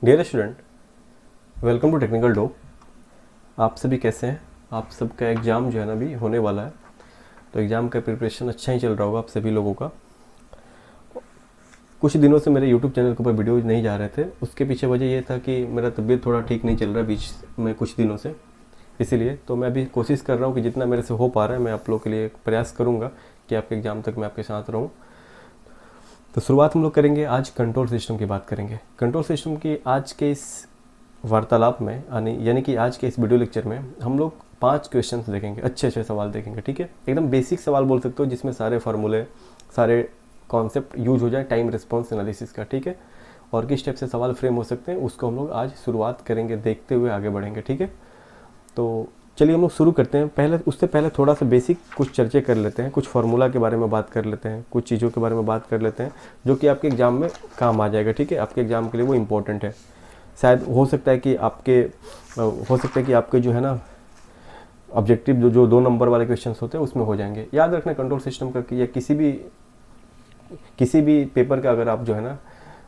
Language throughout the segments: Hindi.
Dear student, welcome to technical डो। आप सभी कैसे हैं? आप सबका एग्ज़ाम जो है ना अभी होने वाला है, तो एग्ज़ाम का प्रिपरेशन अच्छा ही चल रहा होगा आप सभी लोगों का। कुछ दिनों से मेरे यूट्यूब चैनल के ऊपर वीडियोज़ नहीं जा रहे थे, उसके पीछे वजह ये था कि मेरा तबीयत थोड़ा ठीक नहीं चल रहा बीच में कुछ दिनों से, इसीलिए तो मैं अभी कोशिश कर रहा हूँ कि जितना मेरे से हो पा रहा है मैं आप लोग के लिए प्रयास करूँगा कि आपके एग्ज़ाम तक मैं आपके साथ रहूँ। तो शुरुआत हम लोग करेंगे, आज कंट्रोल सिस्टम की बात करेंगे। कंट्रोल सिस्टम की आज के इस वार्तालाप में यानी कि आज के इस वीडियो लेक्चर में हम लोग 5 क्वेश्चंस देखेंगे, अच्छे सवाल देखेंगे। ठीक है, एकदम बेसिक सवाल बोल सकते हो जिसमें सारे फार्मूले, सारे कॉन्सेप्ट यूज हो जाए टाइम रिस्पॉन्स एनालिसिस का। ठीक है, और किस टाइप से सवाल फ्रेम हो सकते हैं उसको हम लोग आज शुरुआत करेंगे, देखते हुए आगे बढ़ेंगे। ठीक है, तो चलिए हम लोग शुरू करते हैं। उससे पहले थोड़ा सा बेसिक कुछ चर्चे कर लेते हैं, कुछ फार्मूला के बारे में बात कर लेते हैं, कुछ चीज़ों के बारे में बात कर लेते हैं जो कि आपके एग्ज़ाम में काम आ जाएगा। ठीक है, आपके एग्ज़ाम के लिए वो इम्पोर्टेंट है। शायद हो सकता है कि आपके जो है ना ऑब्जेक्टिव जो 2 नंबर वाले क्वेश्चंस होते हैं उसमें हो जाएंगे। याद रखना कंट्रोल सिस्टम का कि या किसी भी पेपर का अगर आप जो है ना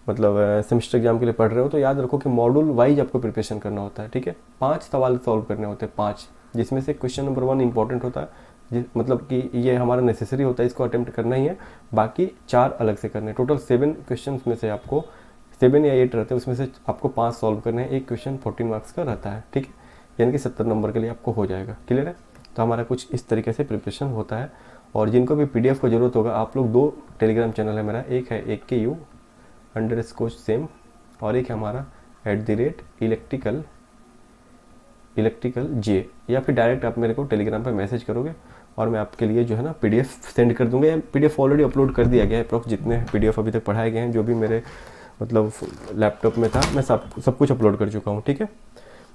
मतलब सेमेस्टर एग्जाम के लिए पढ़ रहे हो तो याद रखो कि मॉड्यूल वाइज आपको प्रिपरेशन करना होता है। ठीक है, 5 सवाल सॉल्व करने होते हैं, 5, जिसमें से क्वेश्चन नंबर 1 इंपॉर्टेंट होता है, मतलब कि ये हमारा नेसेसरी होता है, इसको अटेम्प्ट करना ही है। बाकी 4 अलग से करने, टोटल 7 क्वेश्चन में से आपको 7 या 8 रहते हैं, उसमें से आपको 5 सॉल्व करने हैं। एक क्वेश्चन 14 मार्क्स का रहता है। ठीक है, यानी कि 70 नंबर के लिए आपको हो जाएगा। क्लियर है? तो हमारा कुछ इस तरीके से प्रिपरेशन होता है। और जिनको भी PDF की ज़रूरत होगा, आप लोग 2 टेलीग्राम चैनल है मेरा, एक है AKU_SAME और एक है हमारा @इलेक्ट्रिकल जे, या फिर डायरेक्ट आप मेरे को टेलीग्राम पर मैसेज करोगे और मैं आपके लिए जो है ना PDF सेंड कर दूंगा। PDF ऑलरेडी अपलोड कर दिया गया है, अप्रॉक्स जितने PDF अभी तक पढ़ाए गए हैं, जो भी मेरे मतलब लैपटॉप में था, मैं सब कुछ अपलोड कर चुका हूँ। ठीक है,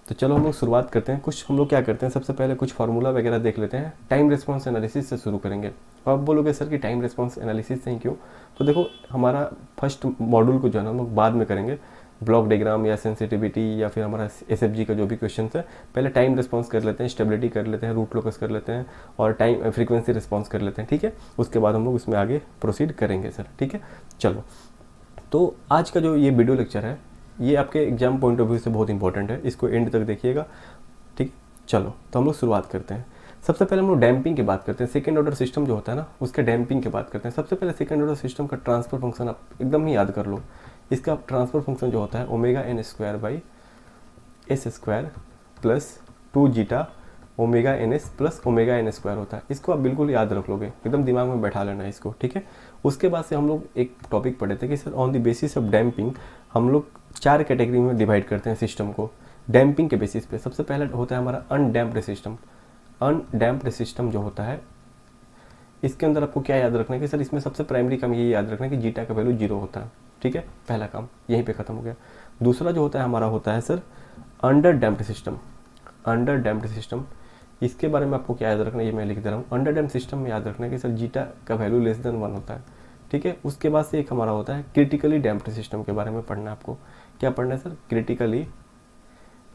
तो चलो हम लोग शुरुआत करते हैं। कुछ हम लोग क्या करते हैं, सबसे पहले कुछ फार्मूला वगैरह देख लेते हैं। टाइम रिस्पॉन्स एनालिसिस से शुरू करेंगे। अब आप बोलोगे सर कि टाइम रिस्पॉन्स एनालिसिस से ही क्यों? तो देखो, हमारा फर्स्ट मॉड्यूल को जो है ना हम लोग बाद में करेंगे, ब्लॉक डायग्राम या सेंसिटिविटी या फिर हमारा SFG का जो भी क्वेश्चन है, पहले टाइम रिस्पॉन्स कर लेते हैं, स्टेबिलिटी कर लेते हैं, रूट लोकस कर लेते हैं और टाइम फ्रीक्वेंसी रिस्पॉन्स कर लेते हैं। ठीक है, उसके बाद हम लोग उसमें आगे प्रोसीड करेंगे सर। ठीक है, चलो, तो आज का जो ये वीडियो लेक्चर है ये आपके एग्जाम पॉइंट ऑफ व्यू से बहुत इंपॉर्टेंट है, इसको एंड तक देखिएगा। ठीक, चलो तो हम लोग शुरुआत करते हैं। सबसे पहले हम लोग डैम्पिंग की बात करते हैं। सेकेंड ऑर्डर सिस्टम जो होता है ना, उसके डैम्पिंग की बात करते हैं। सबसे पहले सेकेंड ऑर्डर सिस्टम का ट्रांसफर फंक्शन आप एकदम ही याद कर लो। इसका ट्रांसफर फंक्शन जो होता है ω_n² plus 2 zeta ω_ns plus ω_n² होता है। इसको आप बिल्कुल याद रख लोगे, एकदम दिमाग में बैठा लेना है इसको। ठीक है, उसके बाद से हम लोग एक टॉपिक पढ़े थे कि sir on the basis of damping हम लोग 4 कैटेगरी में डिवाइड करते हैं सिस्टम को डैम्पिंग के बेसिस पे। सबसे पहले होता है हमारा अनडैम्प्ड सिस्टम। अनडैम्प्ड सिस्टम जो होता है, इसके अंदर आपको क्या याद रखना है कि सर इसमें सबसे प्राइमरी काम ये याद रखना है कि जीटा का वैल्यू 0 होता है। ठीक है, पहला काम यहीं पे खत्म हो गया। दूसरा जो होता है हमारा होता है sir under damped system. Under damped system, इसके बारे में आपको क्या याद रखना है, ये मैं लिख दे रहा हूँ। अंडर डैम्प्ड सिस्टम में याद रखना है कि सर जीटा का वैल्यू लेस देन 1 होता है। ठीक है, उसके बाद से एक हमारा होता है क्रिटिकली डैम्प्ड सिस्टम के बारे में पढ़ना है आपको। क्या पढ़ना है सर? क्रिटिकली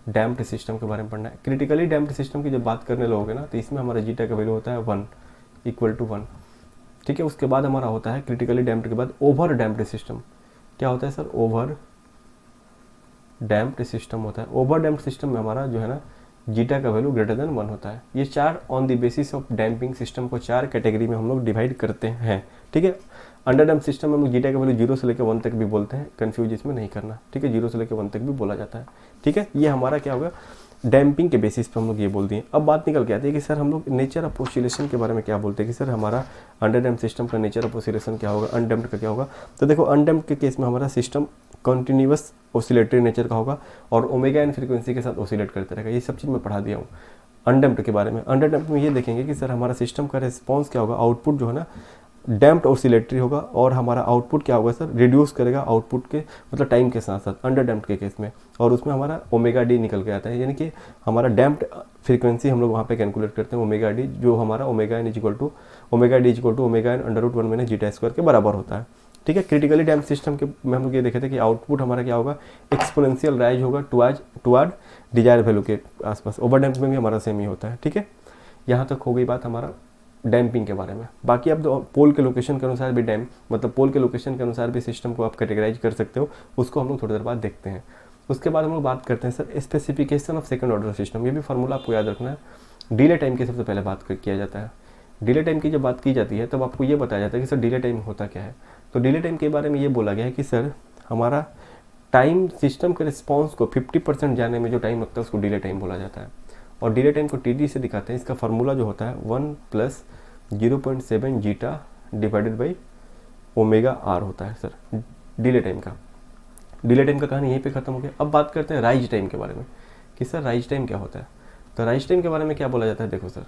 डैम्प्ड सिस्टम के बारे में पढ़ना है। क्रिटिकली डैम्प्ड सिस्टम की जब बात करने लगोगे ना, तो इसमें हमारा जीटा का वैल्यू होता है 1 = 1। ठीक है, उसके बाद हमारा होता है क्रिटिकली डैम्प्ड के बाद ओवर डैम्प्ड सिस्टम। क्या होता है सर? ओवर डैम्प्ड सिस्टम होता है। ओवर डैम्प्ड सिस्टम में हमारा जो है ना जीटा का वैल्यू ग्रेटर देन 1 होता है। ये 4 on the basis of damping system को 4 कैटेगरी में हम लोग डिवाइड करते हैं। ठीक है, अंडर डैम्प सिस्टम में हम लोग जीटा का वैल्यू 0 से लेकर 1 तक भी बोलते हैं, कंफ्यूज इसमें नहीं करना। ठीक है, 0 से लेकर 1 तक भी बोला जाता है। ठीक है, ये हमारा क्या होगा, डैम्पिंग के बेसिस पे हम लोग ये बोल दिए। अब बात निकल के आती है कि सर हम लोग नेचर ऑफ ऑसिलेशन के बारे में क्या बोलते हैं कि सर हमारा अंडर डैम्प सिस्टम का नेचर ऑफ ऑसिलेशन क्या होगा, अनडैम्प्ड का क्या होगा। तो देखो, अनडैम्प्ड के केस में हमारा सिस्टम कंटिन्यूअस ऑसिलेटरी नेचर का होगा और ω_n फ्रीक्वेंसी के साथ ऑसिलेट करते रहेगा। ये सब चीज़ मैं पढ़ा दिया हूँ अनडैम्प्ड के बारे में। अनडैम्प्ड में ये देखेंगे कि सर हमारा सिस्टम का रिस्पॉन्स क्या होगा, आउटपुट जो है ना डैम्प्ड ऑसिलेटरी होगा और हमारा आउटपुट क्या होगा सर, रिड्यूस करेगा आउटपुट के मतलब टाइम के साथ साथ अंडर डैम्प्ड के केस में। और उसमें हमारा ω_d निकल के आता है, यानी कि हमारा डैम्प्ड फ्रीक्वेंसी हम लोग वहाँ पे कैलकुलेट करते हैं ω_d, जो हमारा ω_n = ω_d = ω_n-β² के बराबर होता है। ठीक है, क्रिटिकली डैम्प्ड सिस्टम के में हम लोग ये देखे थे कि आउटपुट हमारा क्या होगा, एक्सपोनेंशियल राइज होगा टुवर्ड डिजायर वैल्यू के आसपास। ओवर डैम्प में भी हमारा सेम ही होता है। ठीक है, यहाँ तक हो गई बात हमारा डैम्पिंग के बारे में। बाकी आप पोल के लोकेशन के अनुसार भी पोल के लोकेशन के अनुसार भी सिस्टम को आप कैटेगराइज कर सकते हो, उसको हम लोग थोड़ी देर बाद देखते हैं। उसके बाद हम लोग बात करते हैं sir specification of second order system. ये भी फार्मूला आपको याद रखना है। डिले टाइम की सबसे पहले बात किया जाता है। डिले टाइम की जब बात की जाती है तब आपको ये बताया जाता है कि सर डिले टाइम होता क्या है। तो डिले टाइम के बारे में ये बोला गया है कि सर हमारा टाइम सिस्टम के रिस्पॉन्स को 50% जाने में जो टाइम लगता है उसको डिले टाइम बोला जाता है। और डिले टाइम को टी से दिखाते हैं। इसका फार्मूला जो होता है 1 + 0.7 zeta divided by omega r होता है सर डिले टाइम का। डिले टाइम का कहानी यहीं पे खत्म हो गया। अब बात करते हैं राइज टाइम के बारे में कि सर राइज टाइम क्या होता है। तो राइज टाइम के बारे में क्या बोला जाता है, देखो सर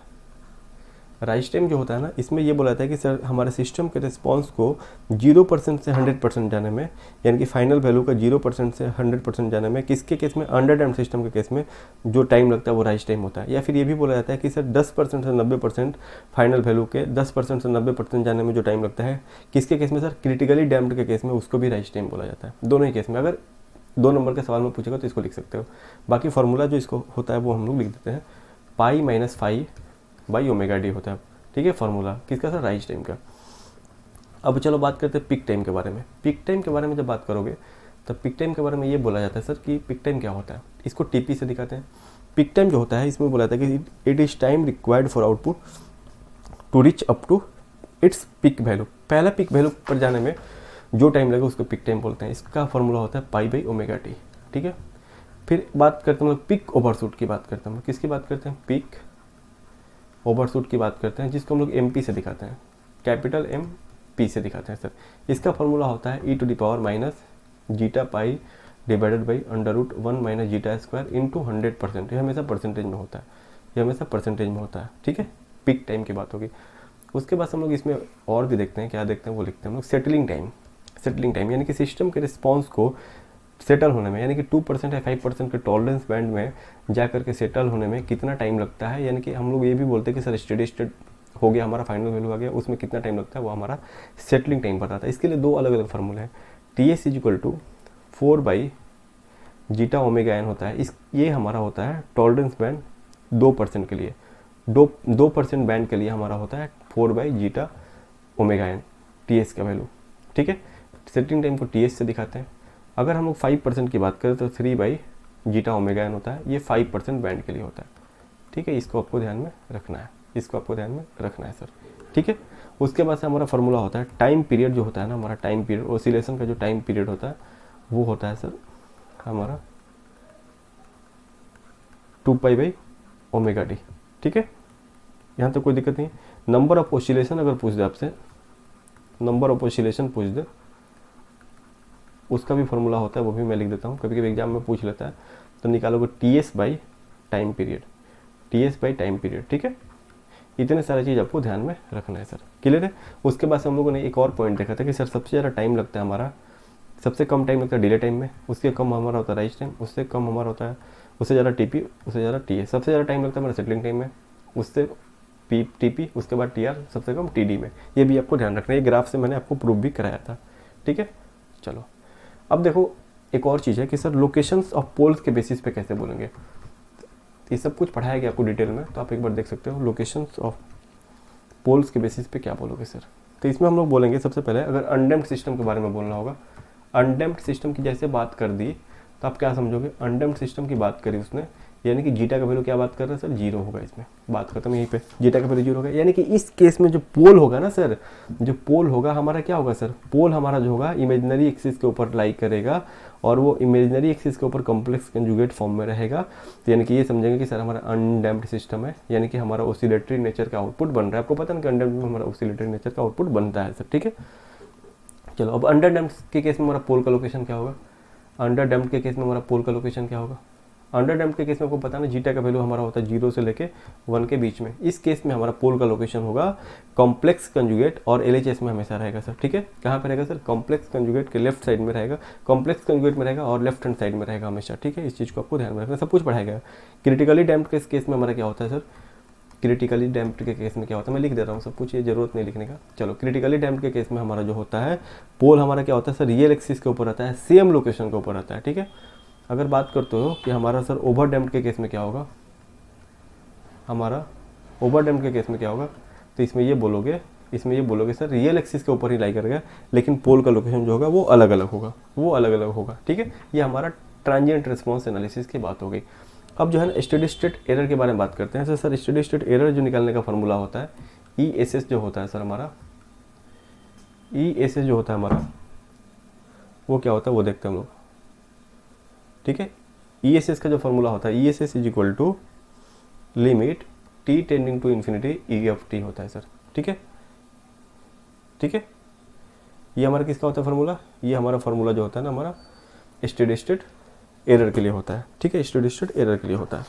राइज टाइम जो होता है ना, इसमें ये बोला जाता है कि सर हमारे सिस्टम के रिस्पॉन्स को 0% से 100% जाने में, यानी कि फाइनल वैल्यू का 0% से 100% जाने में, किसके केस में, अंडर डैम्प्ड सिस्टम के केस में जो टाइम लगता है वो राइज टाइम होता है। या फिर ये भी बोला जाता है कि सर 10% से 90% फाइनल वैल्यू के 10% से 90% जाने में जो टाइम लगता है किसके केस में, सर क्रिटिकली डैम्प्ड के केस में, उसको भी राइज टाइम बोला जाता है। दोनों ही केस में अगर 2 नंबर के सवाल में पूछेगा तो इसको लिख सकते हो। बाकी फार्मूला जो इसको होता है वो हम लोग लिख देते हैं, pi minus phi by omega d होता है। ठीक है, फार्मूला किसका, सर राइज टाइम का। अब चलो बात करते हैं पिक टाइम के बारे में। पिक टाइम के बारे में जब बात करोगे तब पिक टाइम के बारे में ये बोला जाता है सर कि पिक टाइम क्या होता है। इसको टीपी से दिखाते हैं। पिक टाइम जो होता है इसमें बोला जाता है कि it is time required for output to reach up to its peak value. पहला पिक वैल्यू पर जाने में जो टाइम लगे उसको पिक टाइम बोलते हैं। इसका फॉर्मूला होता है पाई बाई ओमेगा टी। ठीक है, फिर बात करते हैं हम लोग पिक ओवरशूट की बात करते हैं। हम लोग किसकी बात करते हैं, पिक ओवरशूट की बात करते हैं, जिसको हम लोग एम पी से दिखाते हैं, कैपिटल एम पी से दिखाते हैं सर। इसका फॉर्मूला होता है e⁻ zeta pi divided by √1 - zeta square into 100%। ये हमेशा परसेंटेज में होता है, ये हमेशा परसेंटेज में होता है। ठीक है, पिक टाइम की बात होगी। उसके बाद हम लोग इसमें और भी देखते हैं, क्या देखते हैं वो लिखते हैं हम लोग, सेटलिंग टाइम। सेटलिंग टाइम यानी कि सिस्टम के रिस्पॉन्स को सेटल होने में, यानी कि 2% या 5% के टॉलरेंस बैंड में जा करके सेटल होने में कितना टाइम लगता है। यानी कि हम लोग ये भी बोलते हैं कि सर स्टेडी स्टेट हो गया, हमारा फाइनल वैल्यू आ गया, उसमें कितना टाइम लगता है वो हमारा सेटलिंग टाइम बताता है। इसके लिए 2 अलग अलग फार्मूले हैं। TS = 4 / जीटा ओमेगा एन होता है। ये हमारा होता है टॉलरेंस बैंड 2% के लिए, 2% बैंड के लिए हमारा होता है 4 / जीटा ओमेगा एन TS का वैल्यू। ठीक है, सेटलिंग टाइम को TS से दिखाते हैं। अगर हम लोग 5% की बात करें तो 3 / जीटा ओमेगा एन होता है। ये 5% बैंड के लिए होता है। ठीक है, इसको आपको ध्यान में रखना है, इसको आपको ध्यान में रखना है सर। ठीक है, उसके बाद से हमारा फार्मूला होता है टाइम पीरियड जो होता है ना, हमारा टाइम पीरियड ऑसिलेशन का जो टाइम पीरियड होता है वो होता है सर हमारा 2π / ओमेगा डी। ठीक है, यहाँ तो कोई दिक्कत नहीं। नंबर ऑफ ऑसिलेशन अगर पूछ दे आपसे, नंबर ऑफ ऑसिलेशन पूछ दे, उसका भी फार्मूला होता है, वो भी मैं लिख देता हूँ, कभी कभी एग्जाम में पूछ लेता है। तो निकालोगे TS / time period, TS / time period. ठीक है, इतने सारी चीज़ आपको ध्यान में रखना है सर। क्लियर है। उसके बाद हम लोगों ने एक और पॉइंट देखा था कि सर सबसे ज़्यादा टाइम लगता है हमारा, सबसे कम टाइम लगता है डिले टाइम में, उससे कम हमारा होता है राइज टाइम, उससे कम हमारा होता है, उससे ज़्यादा TP, उससे ज़्यादा TS। सबसे ज़्यादा टाइम लगता है हमारा सेटलिंग टाइम में, उससे TP, उसके बाद TR, सबसे कम TD में। ये भी आपको ध्यान रखना है। ये ग्राफ से मैंने आपको प्रूव भी कराया था। ठीक है, चलो अब देखो एक और चीज़ है कि सर लोकेशंस ऑफ पोल्स के बेसिस पे कैसे बोलेंगे। ये सब कुछ पढ़ाया गया आपको डिटेल में, तो आप एक बार देख सकते हो लोकेशंस ऑफ पोल्स के बेसिस पे क्या बोलोगे सर। तो इसमें हम लोग बोलेंगे सबसे पहले, अगर अनडैम्प्ड सिस्टम के बारे में बोलना होगा, अनडैम्प्ड सिस्टम की जैसे बात कर दी तो आप क्या समझोगे, अनडैम्प्ड सिस्टम की बात करी उसने, यानी कि जीटा का वैल्यू क्या बात कर रहे हैं सर, 0 होगा। इसमें बात खत्म यहीं पे, जीटा का वैल्यू 0 होगा। यानी कि इस केस में जो पोल होगा ना सर, जो पोल होगा हमारा क्या होगा सर, पोल हमारा जो होगा इमेजिनरी एक्सिस के ऊपर लाई करेगा और वो इमेजिनरी एक्सिस के ऊपर कॉम्प्लेक्स कंजुगेट फॉर्म में रहेगा। तो यानी कि ये समझेंगे कि सर हमारा अनडैम्प्ड सिस्टम है, यानी कि हमारा ऑसिलेटरी नेचर का आउटपुट बन रहा है। आपको पता है कि अनडैम्प्ड में हमारा ऑसिलेटरी नेचर का आउटपुट बनता है सर। ठीक है, चलो अब अंडर डैम्प्ड के केस में हमारा पोल का लोकेशन क्या होगा, अंडर डैम्प्ड के केस में हमारा पोल का लोकेशन क्या होगा। अंडर डैम्प्ड के केस में आपको पता ना, जीटा का वैल्यू हमारा होता है 0 से लेके 1 के बीच में। इस केस में हमारा पोल का लोकेशन होगा कॉम्प्लेक्स कंजुगेट और LHS में हमेशा रहेगा सर। ठीक है, कहाँ पे रहेगा सर, कॉम्प्लेक्स कंजुगेट के लेफ्ट साइड में रहेगा, कॉम्प्लेक्स कंजुगेट में रहेगा और लेफ्ट हैंड साइड में रहेगा हमेशा। ठीक है, इस चीज़ को आपको ध्यान में रखना, सब कुछ पढ़ाया गया। क्रिटिकली डैम्प्ड के केस में हमारा क्या होता है सर, क्रिटिकली डैम्प्ड के केस में क्या होता है, मैं लिख दे रहा हूँ सब कुछ, ये जरूरत नहीं लिखने का। चलो क्रिटिकली डैम्प्ड के केस में हमारा जो होता है पोल हमारा क्या होता है सर, रियल एक्सिस के ऊपर रहता है, सेम लोकेशन के ऊपर रहता है। ठीक है, अगर बात करते हो कि हमारा सर ओवर डैम्प्ड के केस में क्या होगा, हमारा ओवर डैम्प्ड के केस में क्या होगा, तो इसमें ये बोलोगे सर रियल एक्सिस के ऊपर ही लाई करेगा, लेकिन पोल का लोकेशन जो होगा वो अलग अलग होगा, वो अलग अलग होगा। ठीक है, ये हमारा ट्रांजिएंट रिस्पॉन्स एनालिसिस की बात हो गई। अब जो है ना स्टेडी स्टेट एरर के बारे में बात करते हैं। सर स्टेडी स्टेट एरर जो निकालने का फॉर्मूला होता है ESS जो होता है सर हमारा, ESS जो होता है हमारा वो क्या होता है वो देखते हैं हम लोग, ठीक है। ESS का जो फॉर्मूला होता है ESS is equal to limit t tending to infinity E(t) होता है सर, ठीक है, ठीक है। ये हमारा किसका होता है फॉर्मूला, ये हमारा फॉर्मूला जो होता है ना हमारा स्टेडी स्टेट एरर के लिए होता है, ठीक है, स्टेडी स्टेट एरर के लिए होता है।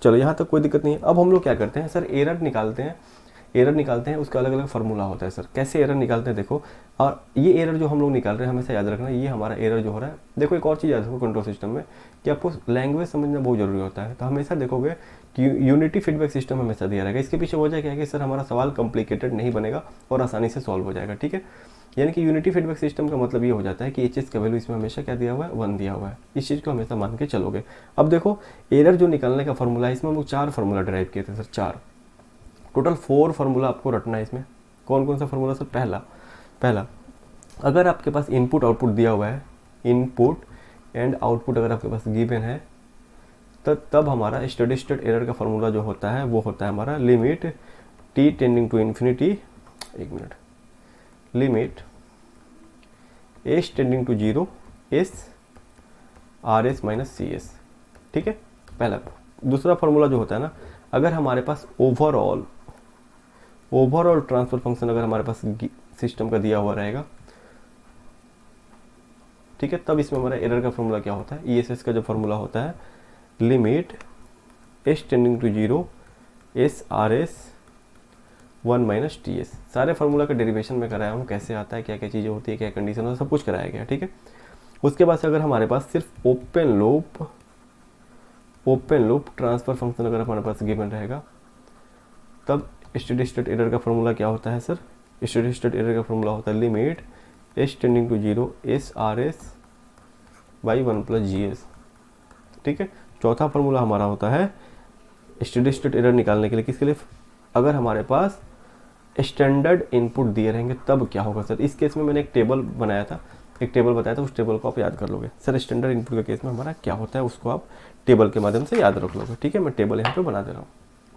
चलो यहाँ तक कोई दिक्कत नहीं है। अब हम लोग क्या करते हैं सर, एरर निकालते हैं, उसका अलग अलग फार्मूला होता है सर। कैसे एरर निकालते हैं देखो, और ये एरर जो हम लोग निकाल रहे हैं हमेशा याद रखना, ये हमारा एरर जो हो रहा है। देखो एक और चीज़ याद रखो कंट्रोल सिस्टम में कि आपको लैंग्वेज समझना बहुत जरूरी होता है। तो हमेशा देखोगे कि यूनिटी फीडबैक सिस्टम हमेशा दिया रहेगा। इसके पीछे वजह क्या है कि सर हमारा सवाल कॉम्प्लिकेटेड नहीं बनेगा और आसानी से सॉल्व हो जाएगा, ठीक है। यानी कि यूनिटी फीडबैक सिस्टम का मतलब ये हो जाता है कि HS का वैल्यू इसमें हमेशा क्या दिया हुआ है, 1 दिया हुआ है। इस चीज़ को हमेशा मान के चलोगे। अब देखो एरर जो निकालने का फॉर्मूला है, इसमें हम लोग 4 फार्मूला ड्राइव किए थे सर, 4 टोटल 4 फार्मूला आपको रटना है इसमें। कौन कौन सा फार्मूला सर, पहला अगर आपके पास इनपुट आउटपुट दिया हुआ है, इनपुट एंड आउटपुट अगर आपके पास गिवन है, तब हमारा स्टेडी स्टेट एरर का फार्मूला जो होता है वो होता है हमारा limit t tending to infinity, एक minute, limit s tending to 0 s RS minus CS, ठीक है, पहला। दूसरा फार्मूला जो होता है ना, अगर हमारे पास ओवरऑल ट्रांसफर फंक्शन अगर हमारे पास सिस्टम का दिया हुआ रहेगा, ठीक है, तब इसमें हमारा एरर का फॉर्मूला क्या होता है, ESS का जो फॉर्मूला होता है limit s tending to 0 s RS 1 minus TS। सारे फार्मूला का डेरिवेशन में कराया हूँ, कैसे आता है, क्या क्या चीज़ें होती है, क्या कंडीशन होता है, सब कुछ कराया गया, ठीक है। उसके बाद से अगर हमारे पास सिर्फ ओपन लूप ट्रांसफर फंक्शन अगर हमारे पास गिवन रहेगा, तब स्टेडी स्टेट एरर का फॉर्मूला क्या होता है सर, स्टेडी स्टेट एरर का फॉर्मूला होता है limit s tending to 0 s RS by 1 plus GS, ठीक है। चौथा फार्मूला हमारा होता है स्टेडी स्टेट एरर निकालने के लिए, किसके लिए, अगर हमारे पास स्टैंडर्ड इनपुट दिए रहेंगे तब क्या होगा सर। इस केस में मैंने एक टेबल बनाया था, एक टेबल बताया था, उस टेबल को आप याद कर लोगे सर। स्टैंडर्ड इनपुट के केस में हमारा क्या होता है उसको आप टेबल के माध्यम से याद रख लोगे, ठीक है। मैं टेबल यहाँ पे बना दे रहा हूँ,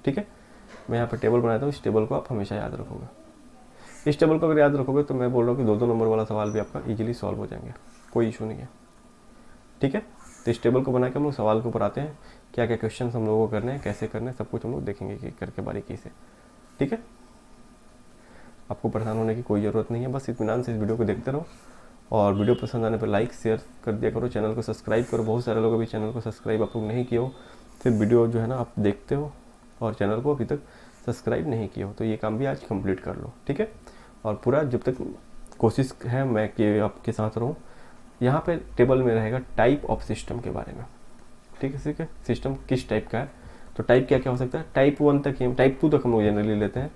ठीक है, मैं यहाँ पे टेबल बनाता हूँ, इस टेबल को आप हमेशा याद रखोगे। इस टेबल को अगर याद रखोगे तो मैं बोल रहा हूँ कि 2-2 नंबर वाला सवाल भी आपका ईजिली सॉल्व हो जाएंगे, कोई इशू नहीं है, ठीक है। तो इस टेबल को बना के हम लोग सवाल के ऊपर आते हैं, क्या क्या क्वेश्चन हम लोगों को करने हैं, कैसे करने हैं, सब कुछ हम लोग देखेंगे कि करके बारीकी से, ठीक है। आपको परेशान होने की कोई ज़रूरत नहीं है, बस इत्मीनान से इस वीडियो को देखते रहो, और वीडियो पसंद आने पर लाइक शेयर कर दिया करो, चैनल को सब्सक्राइब करो। बहुत सारे लोग अभी चैनल को सब्सक्राइब आप लोग नहीं किए हो, फिर वीडियो जो है ना आप देखते हो और चैनल को अभी तक सब्सक्राइब नहीं किए हो, तो ये काम भी आज कंप्लीट कर लो, ठीक है। और पूरा जब तक कोशिश है मैं कि आपके साथ रहूँ। यहाँ पे टेबल में रहेगा टाइप ऑफ सिस्टम के बारे में, ठीक है, सिस्टम किस टाइप का है, तो टाइप क्या क्या हो सकता है, टाइप 1 तक ही, टाइप 2 तक हम लोग जनरली लेते हैं,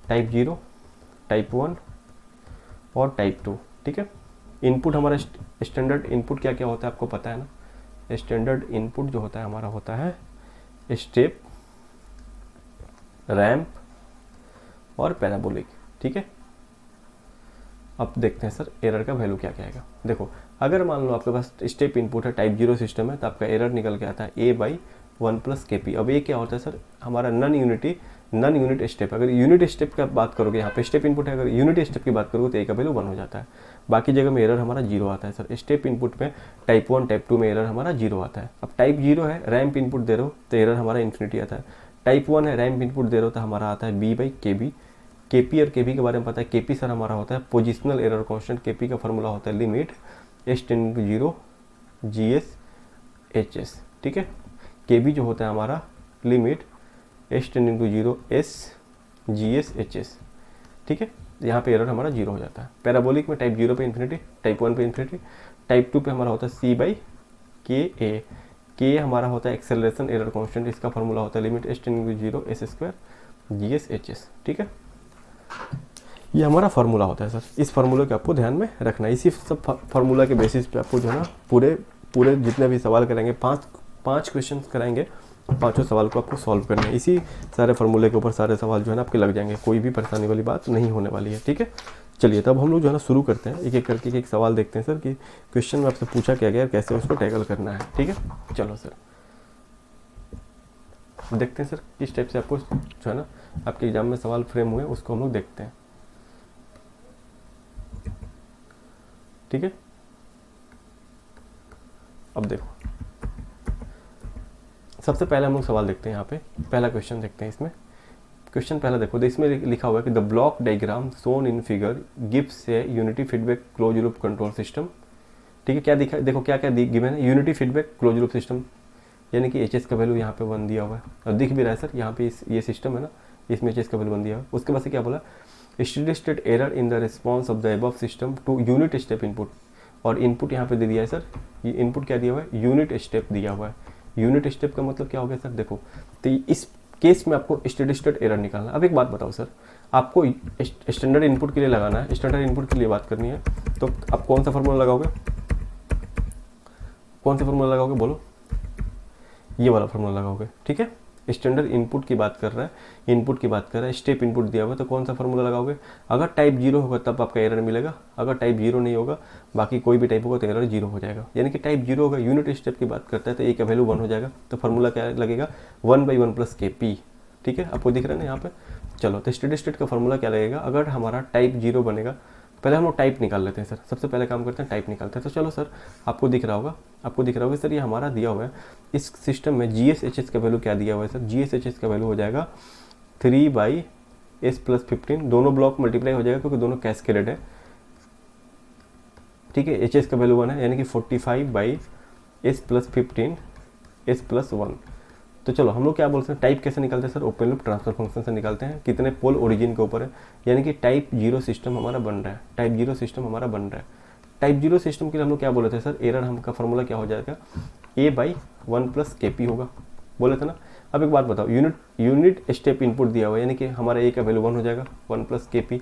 टाइप 0, टाइप 1 और टाइप 2, ठीक है। इनपुट हमारा स्टैंडर्ड इनपुट क्या क्या होता है आपको पता है ना, स्टैंडर्ड इनपुट जो होता है हमारा होता है स्टेप, रैंप और पैराबोलिक, ठीक है। अब देखते हैं सर एरर का वैल्यू क्या क्या आएगा। देखो अगर मान लो आपके पास स्टेप इनपुट है, टाइप 0 सिस्टम है, तो आपका एरर निकल के आता है A/1 प्लस KP। अब ये क्या होता है सर, हमारा नॉन यूनिट स्टेप। अगर यूनिट स्टेप की बात करोगे, यहाँ पे स्टेप इनपुट है, अगर यूनिट स्टेप की बात करोगे तो A का वैल्यू 1 हो जाता है, बाकी जगह में एरर हमारा 0 आता है सर। स्टेप इनपुट में टाइप 1 टाइप 2 में एरर हमारा 0 आता है। अब टाइप 0 है, रैंप इनपुट दे रहे हो तो एरर हमारा इन्फिनिटी आता है। टाइप 1 है, रैंप इनपुट दे रहे हो तो हमारा आता है B/KB। KP और KB के बारे में पता है, KP सर हमारा होता है पोजिशनल एरर कांस्टेंट। KP का फॉर्मूला होता है limit s tending to 0 GS HS, ठीक है। KB जो होता है हमारा limit s tending to 0 S GS HS, ठीक है। यहाँ पे एरर हमारा 0 हो जाता है। पैराबोलिक में टाइप 0 पे इन्फिनिटी, टाइप 1 पे इन्फिनिटी, टाइप 2 पे हमारा होता है C/KA। K हमारा होता है एक्सेलरेशन एरर कांस्टेंट, इसका फॉर्मूला होता है limit s tending to 0 S² GS HS, ठीक है। ये हमारा फार्मूला होता है सर। इस फार्मूले को आपको ध्यान में रखना है। इसी सब फार्मूला के बेसिस पे आपको जो है ना पूरे जितने भी सवाल कराएंगे, पाँच क्वेश्चन कराएंगे, पांचों सवाल को आपको सॉल्व करना है। इसी सारे फार्मूले के ऊपर सारे सवाल जो है ना आपके लग जाएंगे, कोई भी परेशानी वाली बात नहीं होने वाली है, ठीक है। चलिए तब हम लोग जो है ना शुरू करते हैं, एक एक करके एक सवाल देखते हैं सर कि क्वेश्चन में आपसे पूछा क्या गया, कैसे उसको टैकल करना है। ठीक है, चलो सर देखते हैं सर किस टाइप से आपको जो है ना आपके एग्जाम में सवाल फ्रेम हुए उसको हम लोग देखते हैं। ठीक है, अब देखो सबसे पहले हम लोग सवाल देखते हैं, यहाँ पे पहला क्वेश्चन देखते हैं। इसमें क्वेश्चन पहला देखो, इसमें लिखा हुआ है कि the block diagram shown in figure gives a unity feedback close loop control system. ठीक है, क्या दिखा, देखो क्या क्या गिवन है, unity feedback close loop system, यानी कि एच का वैल्यू यहाँ पे 1 दिया हुआ है और दिख भी रहा है सर यहाँ पे ये सिस्टम है ना, इसमें एच का वैल्यू 1 दिया हुआ है। उसके बाद से क्या बोला, steady state error in the response of the above system to unit step input, और इनपुट यहाँ पे दे दिया है सर, ये इनपुट क्या दिया हुआ है, यूनिट स्टेप दिया हुआ है। यूनिट स्टेप का मतलब क्या हो गया सर, देखो तो इस केस में आपको स्टेडी स्टेट एरर निकालना। अब एक बात बताओ सर, आपको स्टैंडर्ड इनपुट के लिए लगाना है, स्टैंडर्ड इनपुट के लिए बात करनी है, तो आप कौन सा फॉर्मूला लगाओगे, कौन सा फॉर्मूला लगाओगे बोलो, ये वाला फॉर्मूला लगाओगे। ठीक है, स्टैंडर्ड इनपुट की बात कर रहा है, इनपुट की बात कर रहा है, स्टेप इनपुट दिया हुआ है, तो कौन सा फॉर्मूला लगाओगे, अगर टाइप 0 होगा तब आपका एरर मिलेगा, अगर टाइप 0 नहीं होगा, बाकी कोई भी टाइप होगा तो एरर 0 हो जाएगा। यानी कि टाइप 0 होगा, यूनिट स्टेप की बात करता है तो ए का वैल्यू 1 हो जाएगा, तो फॉर्मूला क्या लगेगा, 1/1 + KP। ठीक है, आपको दिख रहा है ना यहाँ पे। चलो तो स्टेडी स्टेट का फॉर्मूला क्या लगेगा, अगर हमारा टाइप 0 बनेगा, पहले हम लोग टाइप निकाल लेते हैं सर, सबसे पहले काम करते हैं टाइप निकालते हैं। तो चलो सर आपको दिख रहा होगा, आपको दिख रहा होगा सर, ये हमारा दिया हुआ है इस सिस्टम में GSHS का वैल्यू क्या दिया हुआ है सर, GSHS का वैल्यू हो जाएगा 3/s + 15, दोनों ब्लॉक मल्टीप्लाई हो जाएगा क्योंकि दोनों कैस्केडेड है। ठीक है, HS का वैल्यू 1 है, यानी कि 45/s + 15 s + 1। तो चलो हम लोग क्या बोलते हैं, टाइप कैसे निकालते हैं sir, open loop transfer function से निकालते हैं, कितने पोल ओरिजिन के ऊपर है, यानी कि टाइप 0 सिस्टम हमारा बन रहा है, टाइप 0 सिस्टम हमारा बन रहा है। टाइप 0 सिस्टम के लिए हम लोग क्या बोले थे सर, एरर हमका फॉर्मूला क्या हो जाएगा, A/1 + KP होगा, बोले थे ना। अब एक बात बताओ, यूनिट स्टेप इनपुट दिया हुआ है, यानी कि हमारा ए का वैल्यू 1 हो जाएगा, 1 + KP।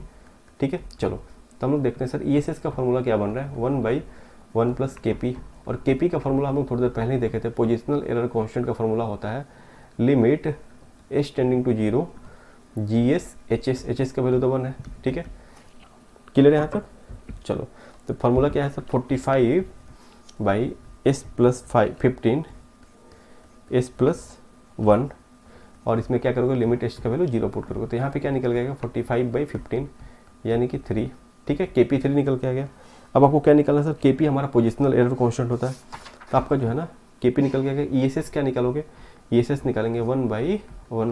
ठीक है, चलो तो हम लोग देखते हैं सर ESS का फॉर्मूला क्या बन रहा है, 1/1 + KP, और KP का फॉर्मूला हम लोग थोड़ी देर पहले ही देखे थे, पोजिशनल एरर कांस्टेंट का फॉर्मूला होता है limit s tending to 0 GSHS का वैल्यू तो 1 है। ठीक है, क्लियर है यहाँ तक। चलो तो फॉर्मूला क्या है सर, 45/s + 15 s + 1, और इसमें क्या करोगे, लिमिट s का वैल्यू 0 पुट करोगे, तो यहाँ पे क्या निकल जाएगा 45/15 यानी कि 3। ठीक है, KP 3 निकल के आ गया। अब आपको क्या निकालना सर, KP हमारा पोजिशनल एरर कांस्टेंट होता है, तो आपका जो है ना KP निकल के आ गया। ESS क्या निकालोगे, ESS निकालेंगे 1/1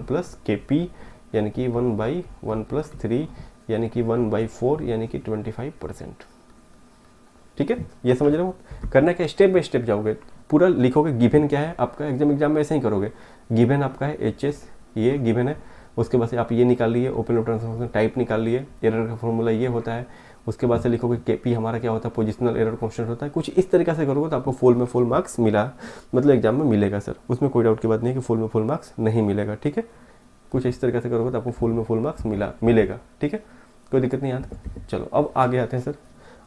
+ KP, यानी कि 1/1 + 3 यानी कि 1/4 यानी कि 25%। ठीक है, ये समझ रहे हो, करना क्या, स्टेप बाय स्टेप जाओगे, पूरा लिखोगे, गिवन क्या है आपका, एग्जाम में ऐसे ही करोगे, गिवन आपका है HS, ये गिवन है, उसके बाद से आप ये निकाल लिए, open loop transfer function type निकाल लिए, एरर का फॉर्मूला ये होता है, उसके बाद से लिखोगे KP हमारा क्या होता है, पोजिशनल एरर कांस्टेंट होता है। कुछ इस तरीके से करोगे तो आपको फुल में फुल मार्क्स मिला, मतलब एग्जाम में मिलेगा सर, उसमें कोई डाउट की बात नहीं है कि फुल में फुल मार्क्स नहीं मिलेगा। ठीक है, कुछ इस तरीके से करोगे तो आपको फुल में फुल मार्क्स मिलेगा। ठीक है, कोई दिक्कत नहीं आता। चलो अब आगे आते हैं सर,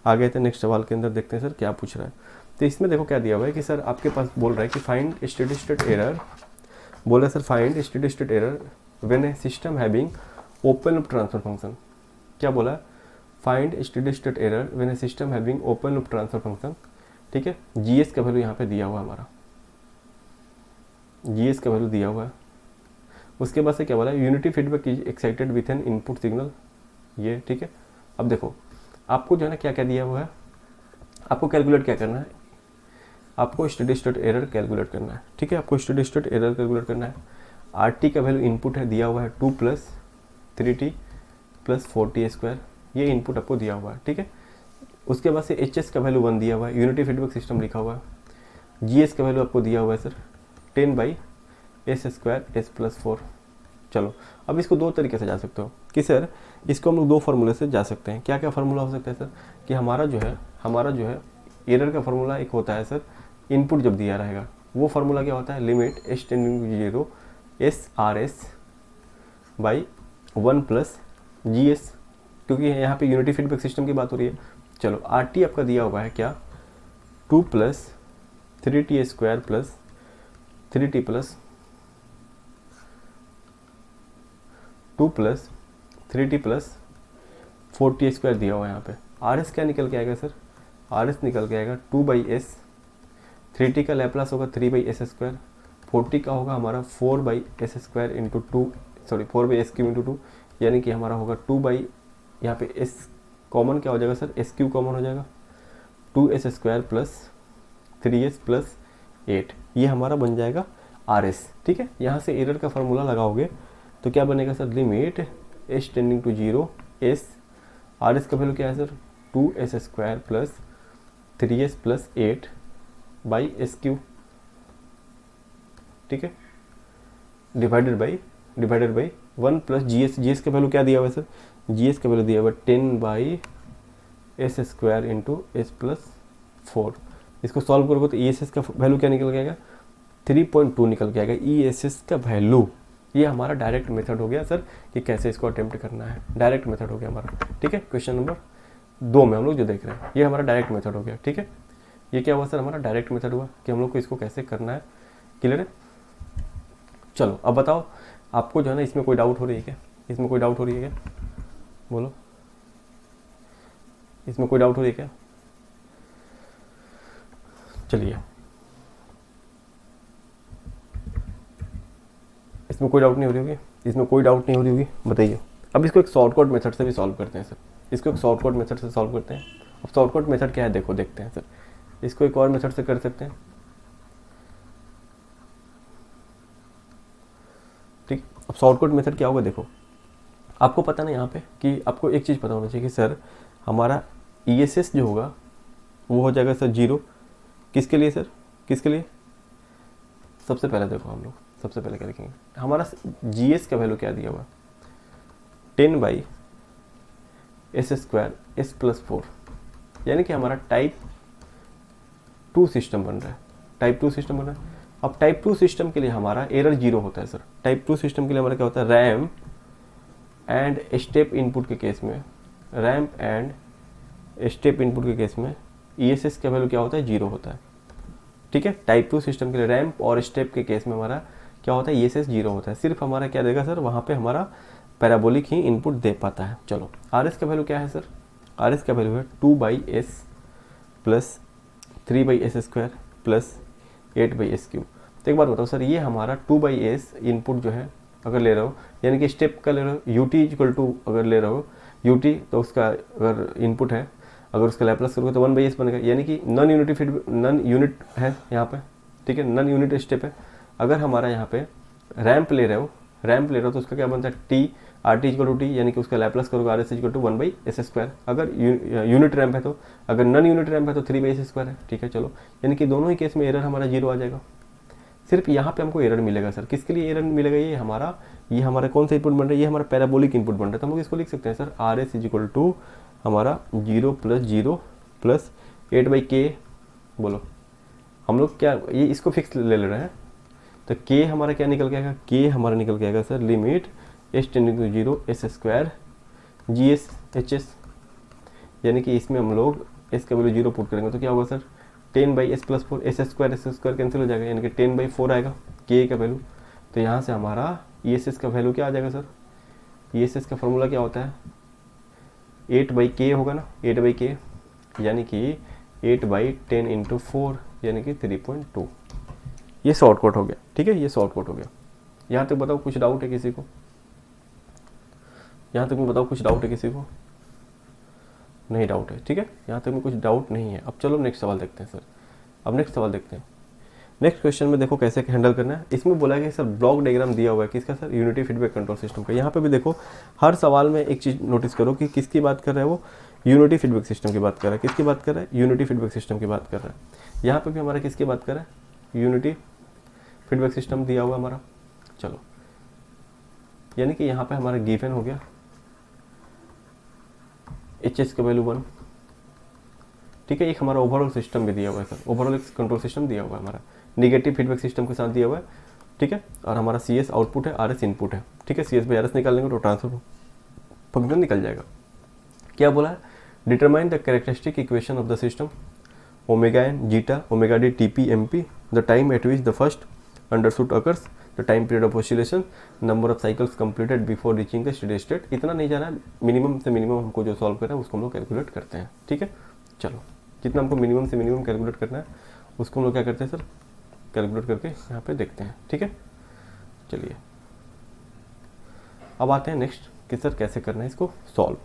आगे आते हैं नेक्स्ट सवाल के अंदर, देखते हैं सर क्या पूछ रहा है। तो इसमें देखो क्या दिया हुआ है कि सर आपके पास बोल रहा है कि फाइंड स्टेडी स्टेट एरर, बोल रहा है sir find steady state error when A system having open loop transfer function. क्या बोला है, find steady state error when A system having open loop transfer function. ठीक है, GS का वैल्यू यहाँ पे दिया हुआ है हमारा, GS का वैल्यू दिया हुआ है। उसके बाद से क्या बोला है, unity feedback is excited with an input signal, ये ठीक है। अब देखो आपको जो है ना क्या क्या दिया हुआ है, आपको कैलकुलेट क्या करना है, आपको स्टेडी स्टेट एरर कैलकुलेट करना है। ठीक है, आपको स्टेडी स्टेट एरर कैलकुलेट करना है। RT का वैल्यू इनपुट है दिया हुआ है 2 + 3t + 4t², ये इनपुट आपको दिया हुआ है। ठीक है, उसके बाद से HS का वैल्यू 1 दिया हुआ है, यूनिटी फीडबैक सिस्टम लिखा हुआ है। GS का वैल्यू आपको दिया हुआ है सर 10/s² s + 4। चलो अब इसको दो तरीके से जा सकते हो कि सर इसको हम लोग दो फार्मूले से जा सकते हैं। क्या क्या फार्मूला हो सकता है सर, कि हमारा जो है एरर का फार्मूला एक होता है सर, इनपुट जब दिया रहेगा वो फार्मूला क्या होता है, limit s tending to 0 SRS/1 + GS, क्योंकि यहाँ पे यूनिटी फीडबैक सिस्टम की बात हो रही है। चलो RT आपका दिया हुआ है क्या, 2 + 3t² + 3t + 2 + 3t + 4t² दिया हुआ है यहाँ पे। RS क्या निकल के आएगा सर, RS निकल के आएगा 2/s, 3t का लैप्लास होगा 3/s², 4t का होगा हमारा 4/s² into 2, sorry 4/s³ into 2, यानी कि हमारा होगा 2 यहाँ पे s कॉमन क्या हो जाएगा सर, s³ कॉमन हो जाएगा, 2s² प्लस 3s प्लस 8, ये हमारा बन जाएगा RS। ठीक है, यहाँ से एरर का फार्मूला लगाओगे तो क्या बनेगा sir, limit s tending to 0 s, RS का वैल्यू क्या है sir, 2s² plus 3s plus 8 by s³, ठीक है, डिवाइडेड बाई 1 प्लस GS का वैल्यू क्या दिया हुआ है सर, GS का वैल्यू दिया हुआ है 10/s² इंटू s प्लस 4। इसको सॉल्व करोगे तो ESS का वैल्यू क्या निकल के आएगा, 3.2 निकल के आएगा ESS का वैल्यू। ये हमारा डायरेक्ट मेथड हो गया सर कि कैसे इसको अटेम्प्ट करना है, डायरेक्ट मेथड हो गया हमारा। ठीक है, क्वेश्चन नंबर 2 में हम लोग जो देख रहे हैं ये हमारा डायरेक्ट मेथड हो गया। ठीक है, ये क्या हुआ सर, हमारा डायरेक्ट मेथड हुआ कि हम लोग को इसको कैसे करना है। क्लियर है, चलो अब बताओ आपको जो है ना इसमें कोई डाउट हो रही है क्या, इसमें कोई डाउट हो रही है क्या, बोलो, इसमें कोई डाउट हो रही है क्या। चलिए, इसमें कोई डाउट नहीं हो रही होगी, इसमें कोई डाउट नहीं हो रही होगी, बताइए। अब इसको एक शॉर्टकट मेथड से भी सॉल्व करते हैं सर, इसको एक शॉर्टकट मेथड से सॉल्व करते हैं। अब शॉर्टकट मेथड क्या है देखो, देखते हैं सर, इसको एक और मेथड से कर सकते हैं। ठीक, अब शॉर्टकट मेथड क्या होगा देखो, आपको पता ना यहाँ पे कि आपको एक चीज़ पता होना चाहिए कि सर हमारा ESS जो होगा वो हो जाएगा सर 0, किसके लिए सर, किसके लिए, सबसे पहले देखो हम लोग सबसे पहले क्या लिखेंगे, हमारा GS का वैल्यू क्या दिया हुआ, 10/s² s प्लस 4, यानी कि हमारा टाइप 2 सिस्टम बन रहा है, टाइप 2 सिस्टम बन रहा है। अब टाइप 2 सिस्टम के लिए हमारा एरर 0 होता है सर, टाइप 2 सिस्टम के लिए हमारा क्या होता है, रैम्प एंड स्टेप इनपुट के केस में, रैम्प एंड स्टेप इनपुट के केस में ESS का वैल्यू क्या होता है, 0 होता है। ठीक है, टाइप 2 सिस्टम के लिए रैम्प और स्टेप के केस में हमारा क्या होता है, ESS 0 होता है। सिर्फ हमारा क्या देगा सर, वहाँ पे हमारा पैराबोलिक ही इनपुट दे पाता है। चलो RS का वैल्यू क्या है सर, RS का वैल्यू है 2/s plus 3/s² plus 8/s³। तो एक बात बताओ सर, ये हमारा 2/s इनपुट जो है अगर ले रहे हो, यानी कि स्टेप का ले रहे हो, UT इक्वल टू अगर ले रहे हो UT, तो उसका अगर इनपुट है, अगर उसका लैप्लास करोगे तो 1/s बनेगा, यानी कि नॉन यूनिट है यहाँ पे। ठीक है, नॉन यूनिट स्टेप है। अगर हमारा यहाँ पे रैम्प ले रहे हो तो उसका क्या बनता है, RT इक्वल टू T, यानी कि उसका लैप्लास करोगे RS इक्वल टू 1/s²। अगर यूनिट रैम्प है तो, अगर नॉन यूनिट रैम्प है तो 3/s² है। ठीक है, चलो, यानी कि दोनों ही केस में एरर हमारा 0 आ जाएगा। सिर्फ यहाँ पे हमको एरर मिलेगा सर, किसके लिए एरर मिलेगा, ये हमारा कौन सा इनपुट बन रहा है, ये हमारा पैराबोलिक इनपुट बन रहा है। तो हम लोग इसको लिख सकते हैं सर, RS इक्वल टू हमारा 0 प्लस 8/k, बोलो हम लोग क्या ये इसको फिक्स ले रहे हैं, तो k हमारा क्या निकल के आएगा, k हमारा निकल के आएगा sir limit s tending to 0 s² GS HS, यानी कि इसमें हम लोग s का वैल्यू 0 पुट करेंगे तो क्या होगा sir, 10/s plus 4, s² cancel हो जाएगा, यानी कि 10/4 आएगा k का वैल्यू। तो यहाँ से हमारा ESS का वैल्यू क्या आ जाएगा सर, ESS का फॉर्मूला क्या होता है, 8/k होगा ना, 8/k, यानी कि 8/10 इंटू 4, यानी कि 3.2। ये शॉर्टकट हो गया। ठीक है, ये शॉर्टकट हो गया। यहाँ तक बताओ कुछ डाउट है किसी को, यहाँ तक में बताओ कुछ डाउट है किसी को, नहीं डाउट है। ठीक है, यहाँ तक में कुछ डाउट नहीं है। अब चलो नेक्स्ट सवाल देखते हैं सर, अब नेक्स्ट सवाल देखते हैं। नेक्स्ट क्वेश्चन में देखो कैसे हैंडल करना है। इसमें बोला गया सर ब्लॉक डायग्राम दिया हुआ है, किसका sir, unity feedback control system का। यहाँ पे भी देखो हर सवाल में एक चीज़ नोटिस करो कि किसकी बात कर रहा है, वो यूनिटी फीडबैक सिस्टम की बात कर रहा है। किसकी बात कर रहा है, यूनिटी फीडबैक सिस्टम की बात कर रहा है। यहाँ पे भी हमारा किसकी बात कर रहा है, यूनिटी फीडबैक सिस्टम दिया हुआ हमारा। चलो, यानी कि यहाँ पे हमारा गिवन हो गया HS का वैल्यू 1। ठीक है, एक हमारा ओवरऑल सिस्टम भी दिया हुआ है सर, ओवरऑल एक कंट्रोल सिस्टम दिया हुआ है हमारा, निगेटिव फीडबैक सिस्टम के साथ दिया हुआ है। ठीक है, और हमारा CS आउटपुट है, RS इनपुट है। ठीक है, CS बाई RS निकाल लेंगे तो ट्रांसफर फंक्शन निकल जाएगा। क्या बोला है, determine the characteristic equation of the system omega n zeta omega d TP MP the time at which the first undershoot occurs the time period of oscillation, number of cycles completed before reaching the steady state. इतना नहीं जाना है, मिनिमम से मिनिमम हमको जो सॉल्व करना है उसको हम लोग कैलकुलेट करते हैं। ठीक है, चलो जितना हमको मिनिमम से मिनिमम कैलकुलेट करना है उसको हम लोग क्या करते हैं सर, कैलकुलेट करके यहाँ पे देखते हैं। ठीक है, चलिए अब आते हैं नेक्स्ट कि सर कैसे करना है इसको सॉल्व।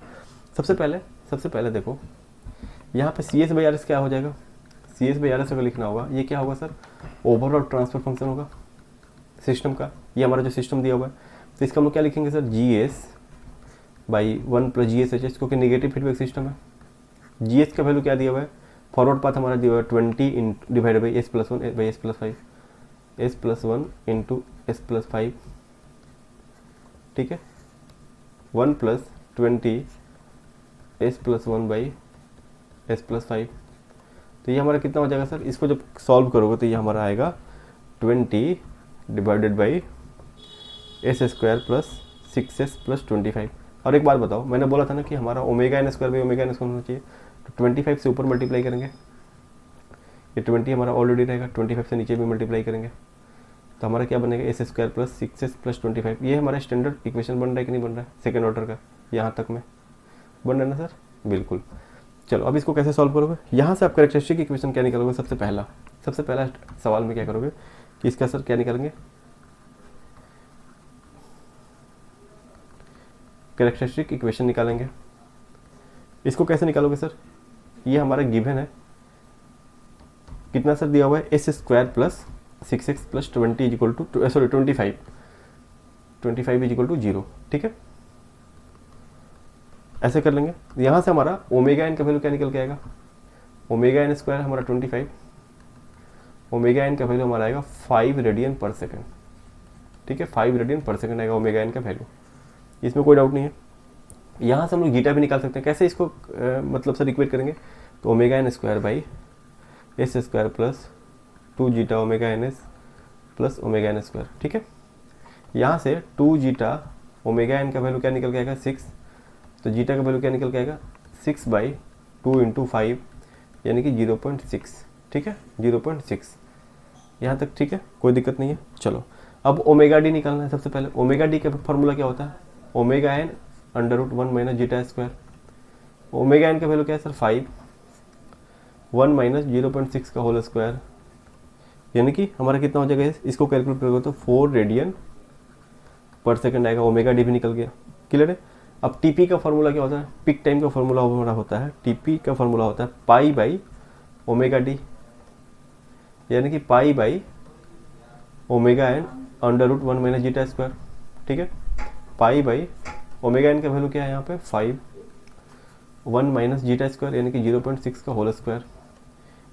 सबसे पहले देखो यहाँ पे C S by R S क्या हो जाएगा, C S by R S अगर लिखना होगा ये क्या होगा सर, ओवरऑल ट्रांसफर फंक्शन होगा सिस्टम का। ये हमारा जो सिस्टम दिया हुआ है तो इसका हम लोग क्या लिखेंगे sir, ji S by 1 plus G S H S, क्योंकि निगेटिव फीडबैक सिस्टम है। जी एस का वैल्यू क्या दिया हुआ है, फॉरवर्ड पाथ हमारा दिया हुआ है 20 इन divided by S plus 1 by S plus 5, S plus 1 into S plus 5। ठीक है, 1 plus 20 S plus 1 by S plus 5। तो ये हमारा कितना हो जाएगा सर, इसको जब सॉल्व करोगे तो ये हमारा आएगा 20 divided by S square plus 6s plus 25। और एक बात बताओ, मैंने बोला था ना कि हमारा omega N square by omega N square होना चाहिए, तो 25 से ऊपर मल्टीप्लाई करेंगे, ये 20 हमारा ऑलरेडी रहेगा, 25 से नीचे भी मल्टीप्लाई करेंगे तो हमारा क्या बनेगा, S square plus 6s plus 25। ये हमारा स्टैंडर्ड इक्वेशन बन रहा है कि नहीं बन रहा है, सेकेंड ऑर्डर का, यहाँ तक में बन रहा है ना सर, बिल्कुल। चलो अब इसको कैसे सॉल्व करोगे, यहाँ से आप कैरेक्टरिस्टिक इक्वेशन क्या निकालोगे, सबसे पहला सवाल में क्या करोगे कि इसका सर क्या निकालेंगे, कैरेक्टरिस्टिक इक्वेशन निकालेंगे। इसको कैसे निकालोगे सर, ये हमारा गिवन है कितना सर दिया हुआ है, S square plus 6x plus 20 is equal to 25 is equal to 0। ठीक है, ऐसे कर लेंगे। यहाँ से हमारा ओमेगा एन का वैल्यू क्या निकल के आएगा, ओमेगा एन स्क्वायर हमारा 25, ओमेगा एन का वैल्यू हमारा आएगा 5 रेडियन पर सेकेंड। ठीक है, 5 रेडियन पर सेकेंड आएगा ओमेगा एन का वैल्यू, इसमें कोई डाउट नहीं है। यहाँ से हम लोग जीटा भी निकाल सकते हैं, कैसे इसको मतलब सर इक्वेट करेंगे, तो omega N square by S square plus 2 zeta omega N S plus omega N square. ठीक है, यहाँ से 2 जीटा ओमेगा एन का वैल्यू क्या निकल के आएगा 6, तो जीटा का वैल्यू क्या निकल के आएगा 6 बाई 2 इंटू 5 यानी कि 0.6। ठीक है, 0.6 यहाँ तक। ठीक है, कोई दिक्कत नहीं है। चलो अब ओमेगा डी निकालना है। सबसे पहले ओमेगा डी का फॉर्मूला क्या होता है, omega N under root 1 minus zeta square. Omega N का वैल्यू क्या है सर 5, 1 माइनस 0.6 का होल स्क्वायर, यानी कि हमारा कितना हो जाएगा, इसको कैलकुलेट करोगे तो 4 रेडियन पर सेकंड आएगा। ओमेगा डी भी निकल गया, क्लियर है। अब टीपी का फॉर्मूला क्या होता है, पिक टाइम का फॉर्मूला हमारा होता है, टीपी का फॉर्मूला होता है पाई बाई ओमेगा डी, यानी कि pi by omega N under root 1 minus zeta square. ठीक है, पाई बाई ओमेगा एन का वैल्यू क्या है यहाँ पे 5, 1 माइनस जीटा स्क्वायर यानी कि 0.6 का होल स्क्वायर,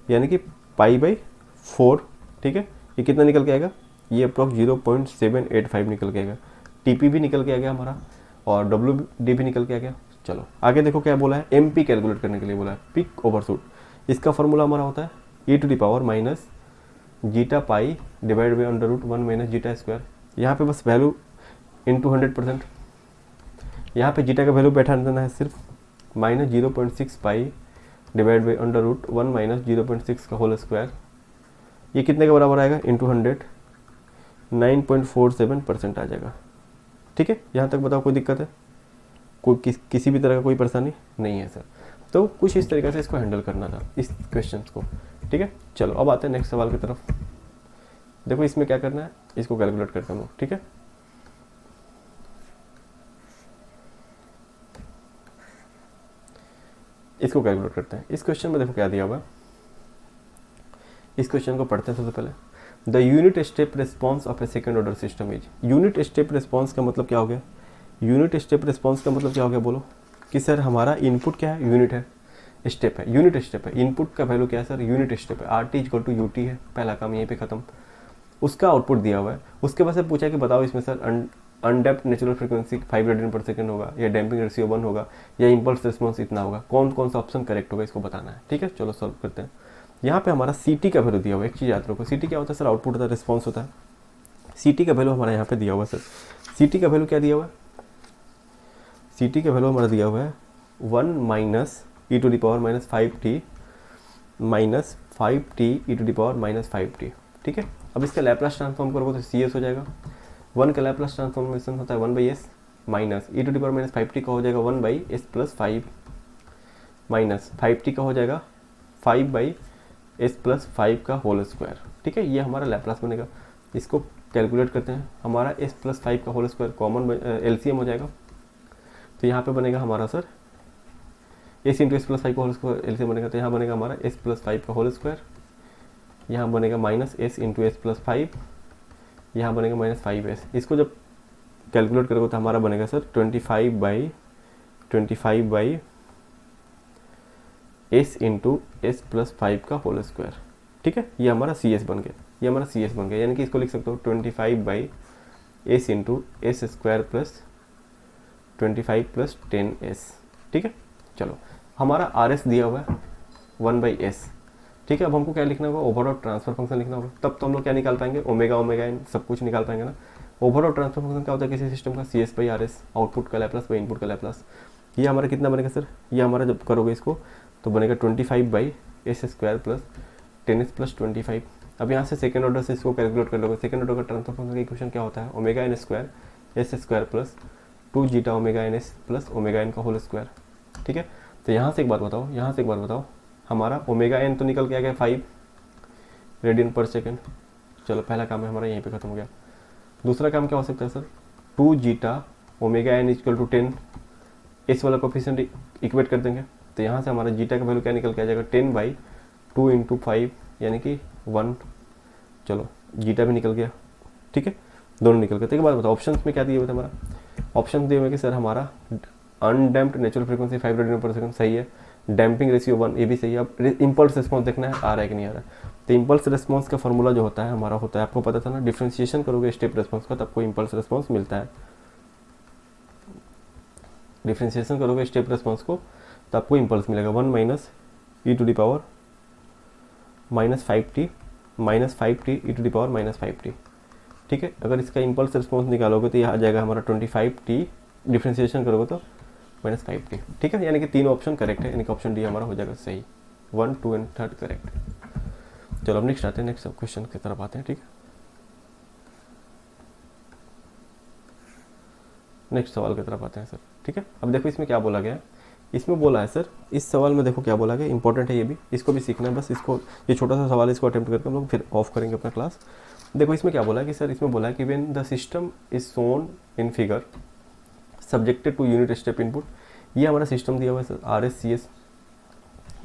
यानी कि पाई बाई 4। ठीक है, ये कितना निकल के आएगा, ये अप्रॉक्स 0.785 निकल के आएगा। टीपी भी निकल के आ गया हमारा और डब्ल्यू डी भी निकल के आ गया। चलो आगे देखो क्या बोला है, एम पी कैलकुलेट करने के लिए बोला है, पिक ओवरशूट। इसका फॉर्मूला हमारा होता है e to the power minus zeta pi divide by under root 1 minus zeta square. यहाँ पे बस वैल्यू इंटू 100%, यहाँ पे जीटा का वैल्यू बैठा देना है सिर्फ, minus 0.6 pi divide by under root 1 minus 0.6 का होल स्क्वायर। ये कितने के बराबर आएगा, इंटू 100, 9.47% आ जाएगा। ठीक है, यहाँ तक बताओ कोई दिक्कत है, कोई किसी भी तरह का कोई परेशानी नहीं है सर। तो कुछ इस तरीके से इसको हैंडल करना था इस क्वेश्चन को। ठीक है, चलो अब आते हैं नेक्स्ट सवाल की तरफ। देखो इसमें क्या करना है, इसको कैलकुलेट करते हैं हम लोग। ठीक है, इसको कैलकुलेट करते हैं। इस क्वेश्चन में देखो क्या दिया हुआ है, इस क्वेश्चन को पढ़ते हैं सबसे पहले। The unit step response of A second order system is, unit step response का मतलब क्या हो गया, यूनिट स्टेप रिस्पॉन्स का मतलब क्या हो गया, बोलो कि सर हमारा इनपुट क्या है, यूनिट है, स्टेप है, यूनिट स्टेप है। इनपुट का वैल्यू क्या है सर, यूनिट स्टेप है, R T equal to U T है, पहला काम यहीं पे खत्म। उसका आउटपुट दिया हुआ है, उसके बाद से पूछा है कि बताओ इसमें sir undamped natural frequency 5 radian पर सेकंड होगा, या डैम्पिंग रेशियो 1 होगा, या इम्पल्स रिस्पॉन्स इतना होगा, कौन कौन सा ऑप्शन करेक्ट होगा, इसको बताना है। ठीक है, चलो सॉल्व करते हैं। यहाँ पे हमारा सी टी का वैल्यू दिया हुआ है, एक चीज़ याद रखो, सी टी क्या होता है सर, आउटपुट होता है, रिस्पॉन्स होता है। सी टी का वैल्यू हमारा यहाँ पे दिया हुआ है सर, सी टी का वैल्यू क्या दिया हुआ है, सी टी का वैल्यू हमारा दिया हुआ है 1 minus E to the power minus 5t minus 5t E to the power minus 5t। ठीक है, अब इसका लैप्लास ट्रांसफॉर्म करोगे तो सी एस हो जाएगा। 1 का लैप्लास ट्रांसफॉर्मेशन होता है 1/s minus e to the power minus 5t का हो जाएगा 1/s प्लस 5 माइनस 5t का हो जाएगा 5/s प्लस 5 का होल स्क्वायर। ठीक है, ये हमारा लैप्लास बनेगा। इसको कैलकुलेट करते हैं, हमारा s प्लस 5 का होल स्क्वायर कॉमन एलसीएम हो जाएगा। तो यहाँ पे बनेगा हमारा sir s into S plus 5 का होल स्क्वायर एलसीएम बनेगा। तो यहाँ बनेगा हमारा s प्लस 5 का होल स्क्वायर, यहाँ बनेगा minus s into S plus 5, यहाँ बनेगा माइनस 5s। इसको जब कैलकुलेट करोगे तो हमारा बनेगा sir 25/s into S plus 5 का होल स्क्वायर। ठीक है, ये हमारा सी एस बन गया, ये हमारा सी एस बन गया। यानी कि इसको लिख सकते हो 25/s into S square plus 25 plus 10s। ठीक है, चलो हमारा आर एस दिया हुआ है 1/s। ठीक है, अब हमको क्या लिखना होगा, ओवरऑल ट्रांसफर फंक्शन लिखना होगा। तब तो हम लोग क्या निकाल पाएंगे, ओमेगा ओमेगा एन सब कुछ निकाल पाएंगे ना। ओवरऑल ट्रांसफर फंक्शन क्या होता है किसी सिस्टम का, C S by R S, output का लैप्लास बाई इनपुट का लैप्लास। ये हमारा कितना बनेगा सर, ये हमारा जब करोगे इसको तो बनेगा 25/s square plus 10s plus 25। अब यहाँ से सेकंड ऑर्डर से इसको कैलकुलेट कर लोगे। सेकंड ऑर्डर का ट्रांसफर फंक्शन का इक्वेशन क्या होता है, omega N square S square plus 2 zeta omega N S plus omega N का होल स्क्वायर। ठीक है, तो यहाँ से एक बात बताओ, हमारा ओमेगा एन तो निकल के आ गया 5 रेडियन पर सेकेंड। चलो पहला काम है हमारा यहीं पे खत्म हो गया। दूसरा काम क्या हो सकता है sir, 2 zeta omega N equal to 10, इस वाला कोफिशिएंट इक्वेट कर देंगे। तो यहाँ से हमारा जीटा का वैल्यू क्या निकल के आ जाएगा, 10/2 इंटू 5 यानी कि 1। चलो जीटा भी निकल गया। ठीक है, दोनों निकल गए। तो एक बात बताओ, ऑप्शन में क्या दिए हुए थे हमारा, ऑप्शन दिए हुए कि सर हमारा अनडैम्प्ड नेचुरल फ्रीक्वेंसी 5 रेडियन पर सेकंड सही है, डैम्पिंग रेशियो 1 ये भी सही है। अब इम्पल्स रिस्पॉन्स देखना है आ रहा है कि नहीं आ रहा है। तो इम्पल्स रिस्पॉन्स का फॉर्मूला जो होता है हमारा होता है, आपको पता था ना, डिफ्रेंशिएशन करोगे स्टेप रिस्पॉन्स का तब कोई इम्पल्स रिस्पॉन्स मिलता है। डिफ्रेंशिएशन करोगे स्टेप रिस्पॉन्स को तो आपको इम्पल्स मिलेगा 1 minus E to the power minus 5t E to the power minus 5t। ठीक है, अगर इसका इम्पल्स रिस्पॉन्स निकालोगे तो यह आ जाएगा हमारा 25t, डिफ्रेंशिएशन करोगे तो माइनस 5t। ठीक है, यानी कि तीनों ऑप्शन करेक्ट है, यानी कि ऑप्शन डी हमारा हो जाएगा सही, 1, 2 एंड 3 करेक्ट। चलो अब नेक्स्ट आते हैं, नेक्स्ट क्वेश्चन की तरफ आते हैं। ठीक है, नेक्स्ट सवाल की तरफ आते हैं सर। ठीक है, अब देखो इसमें क्या बोला गया है, इसमें बोला है सर, इस सवाल में देखो क्या बोला गया, इंपॉर्टेंट है ये भी, इसको भी सीखना है बस। इसको ये छोटा सा सवाल है, इसको अटेम्प्ट करके हम लोग फिर ऑफ करेंगे अपना क्लास। देखो इसमें क्या बोला है कि सर, इसमें बोला है कि when the system is shown in figure subjected to unit step input. ये हमारा सिस्टम दिया हुआ है sir, R S C S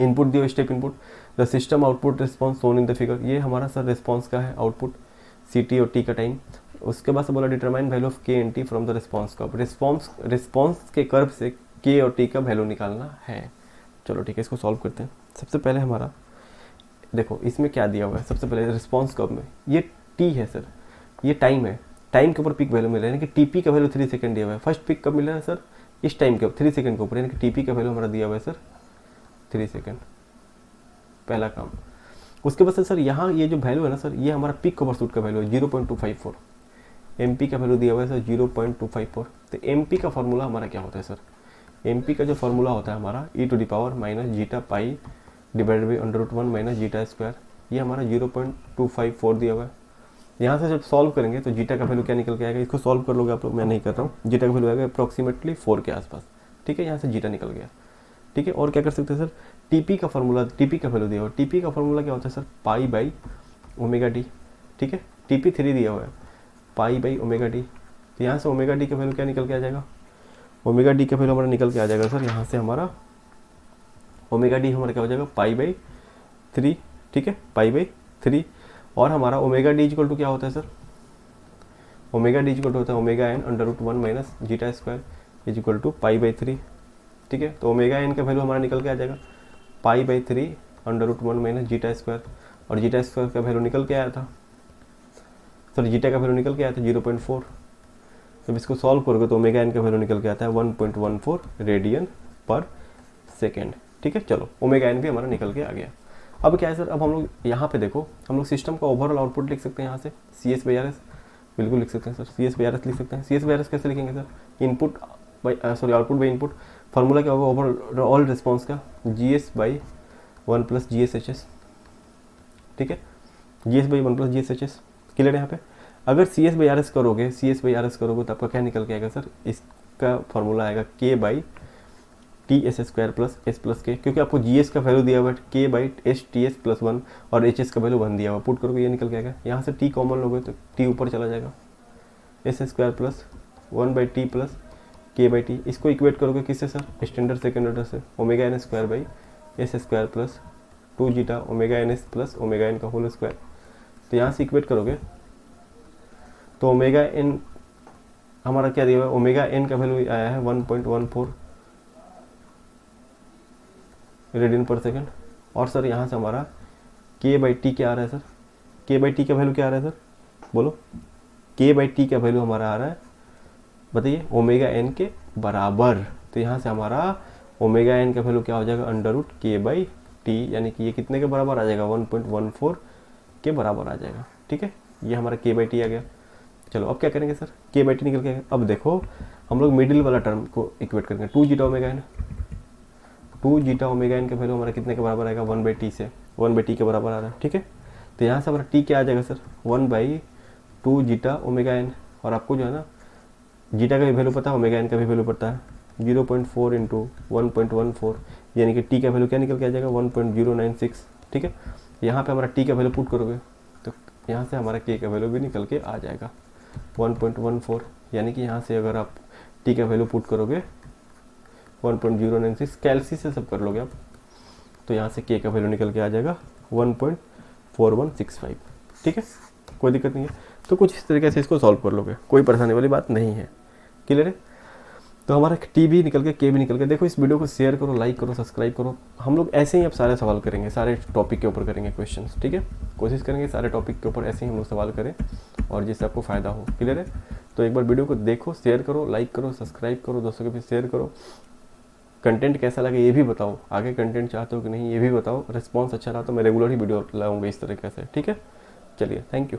input दिया हुआ step input, the system output response shown in the figure. ये हमारा सर रिस्पॉन्स का है आउटपुट, सी टी और टी का टाइम। उसके बाद से बोला determine value of K and T from the response curve. Response के कर्व से के और टी का वैल्यू निकालना है। चलो ठीक है, इसको सॉल्व करते हैं। सबसे पहले हमारा देखो इसमें क्या दिया हुआ है, सबसे पहले रिस्पॉन्स कर्व में ये टी है सर, ये टाइम है, टाइम के ऊपर पिक वैल्यू मिल रहा है, यानी कि टीपी का वैल्यू 3 सेकंड दिया हुआ है। फर्स्ट पिक कब मिल रहा है सर, इस टाइम के 3 सेकंड के ऊपर, यानी कि टीपी का वैल्यू हमारा दिया हुआ है सर 3 सेकंड, पहला काम। उसके बाद सर यहाँ ये जो वैल्यू है ना सर, ये हमारा पिक ओवरशूट का वैल्यू है 0.254, एमपी का वैल्यू दिया हुआ है सर 0.254। तो एमपी का फॉर्मूला हमारा क्या होता है सर, एमपी का जो फॉर्मूला होता है हमारा e to the power minus zeta pi divided by √1 minus zeta square. ये हमारा 0.254 दिया हुआ है। यहाँ से जब सॉल्व करेंगे तो जीटा का वैल्यू क्या निकल के आएगा, इसको सॉल्व कर लोगे आप लोग, मैं नहीं कर रहा हूँ। जीटा का वैल्यू आएगा अप्रॉक्सीमेटली 4 के आसपास। ठीक है, यहाँ से जीटा निकल गया। ठीक है, और क्या कर सकते हैं सर, टीपी का फॉर्मूला, टीपी का वैल्यू दिया हुआ है। टीपी का फॉर्मूला क्या होता है sir, pi by omega D. ठीक है, टीपी 3 दिया हुआ है, पाई बाई ओमेगा डी। तो यहाँ से ओमेगा डी का वैल्यू क्या निकल के आ जाएगा, ओमेगा डी का वैल्यू हमारा निकल के आ जाएगा सर, यहाँ से हमारा ओमेगा डी हमारा क्या हो जाएगा, पाई बाई 3। ठीक है, पाई बाई 3। और हमारा ओमेगा डी इक्वल टू क्या होता है sir, omega D equal to होता है omega N √1 minus zeta square is equal to pi by 3। ठीक है, तो ओमेगा एन का वैल्यू हमारा निकल के आ जाएगा पाई बाई 3 √1 माइनस जीटा स्क्वायर। और जीटा स्क्वायर का वैल्यू निकल के आया था सर, जीटा का वैल्यू निकल के आया था 0.4। जब इसको सॉल्व करोगे तो ओमेगा एन का वैल्यू निकल के आता है 1.14 रेडियन पर सेकेंड। ठीक है, चलो ओमेगा एन भी हमारा निकल के आ गया। अब क्या है सर, अब हम लोग यहाँ पे देखो, हम लोग सिस्टम का ओवरऑल आउटपुट लिख सकते हैं यहाँ से, C S by R S, बिल्कुल लिख सकते हैं sir, C S by R S लिख सकते हैं। C S by R S कैसे लिखेंगे sir, input by output by input. Formula क्या होगा ओवरऑल रिस्पॉन्स का, G S by 1 plus G S H S. ठीक है, G S by 1 plus G S H S. Clear है यहाँ पे। अगर C S by R S करोगे, C S by R S करोगे तो आपका क्या निकल के आएगा सर, इसका फॉर्मूला आएगा के by T S square plus S plus के, क्योंकि आपको जी एस का वैल्यू दिया हुआ है के by S T S plus 1 और एच एस का वैल्यू 1 दिया हुआ, पुट करोगे ये निकल के आएगा। यहाँ से टी कॉमन लोगे तो टी ऊपर चला जाएगा, S square plus 1 by T plus K by T. इसको इक्वेट करोगे किससे सर, स्टैंडर्ड सेकेंड ऑर्डर से, omega N square by S square plus 2 zeta omega N S plus omega N का होल स्क्वायर। तो यहाँ से इक्वेट करोगे तो ओमेगा एन हमारा क्या दिया हुआ है, ओमेगा एन का वैल्यू आया है 1.14 रेडियन पर सेकेंड। और सर यहाँ से हमारा के बाई टी क्या आ रहा है सर, के बाई टी का वैल्यू क्या आ रहा है सर, बोलो, के बाई टी का वैल्यू हमारा आ रहा है, बताइए, ओमेगा एन के बराबर। तो यहाँ से हमारा ओमेगा एन का वैल्यू क्या हो जाएगा, अंडर रूट के बाई टी, यानी कि ये कितने के बराबर आ जाएगा, 1.14 के बराबर आ जाएगा। ठीक है, ये हमारा के बाई टी आ गया। चलो अब क्या करेंगे सर, के बाई टी निकल के। अब देखो हम लोग मिडिल वाला टर्म को इक्वेट करेंगे, 2 zeta omega N, 2 zeta omega N का वैल्यू हमारा कितने के बराबर आएगा, 1 बाई टी से, 1 बाई टी के बराबर आ रहा है। ठीक है, तो यहाँ से हमारा टी क्या आ जाएगा sir, 1 by 2 zeta omega N, और आपको जो है ना जीटा का भी वैल्यू पता है, ओमेगा एन का भी वैल्यू पता है, 0.4 इंटू 1.14, यानी कि टी का वैल्यू क्या निकल के आ जाएगा, 1.096। ठीक है, यहाँ पे हमारा टी का वैल्यू पुट करोगे तो यहाँ से हमारा के का वैल्यू भी निकल के आ जाएगा 1.14, यानी कि यहाँ से अगर आप टी का वैल्यू पुट करोगे 1.096, कैलसी से सब कर लोगे आप, तो यहाँ से के का वैल्यू निकल के आ जाएगा 1.4165। ठीक है, कोई दिक्कत नहीं है। तो कुछ इस तरीके से इसको सॉल्व कर लोगे, कोई परेशानी वाली बात नहीं है। क्लियर है, तो हमारा टी भी निकल के के भी निकल के। देखो इस वीडियो को शेयर करो, लाइक करो, सब्सक्राइब करो। हम लोग ऐसे ही अब सारे सवाल करेंगे, सारे टॉपिक के ऊपर करेंगे क्वेश्चंस। ठीक है, कोशिश करेंगे सारे टॉपिक के ऊपर ऐसे ही हम लोग सवाल करें और जिससे आपको फ़ायदा हो। क्लियर है, तो एक बार वीडियो को देखो, शेयर करो, लाइक करो, सब्सक्राइब करो, दोस्तों के भी शेयर करो। कंटेंट कैसा लगे ये भी बताओ, आगे कंटेंट चाहते हो कि नहीं ये भी बताओ। रिस्पॉन्स अच्छा रहा तो मैं रेगुलर ही वीडियो लाऊंगा इस तरीके से। ठीक है, चलिए, थैंक यू।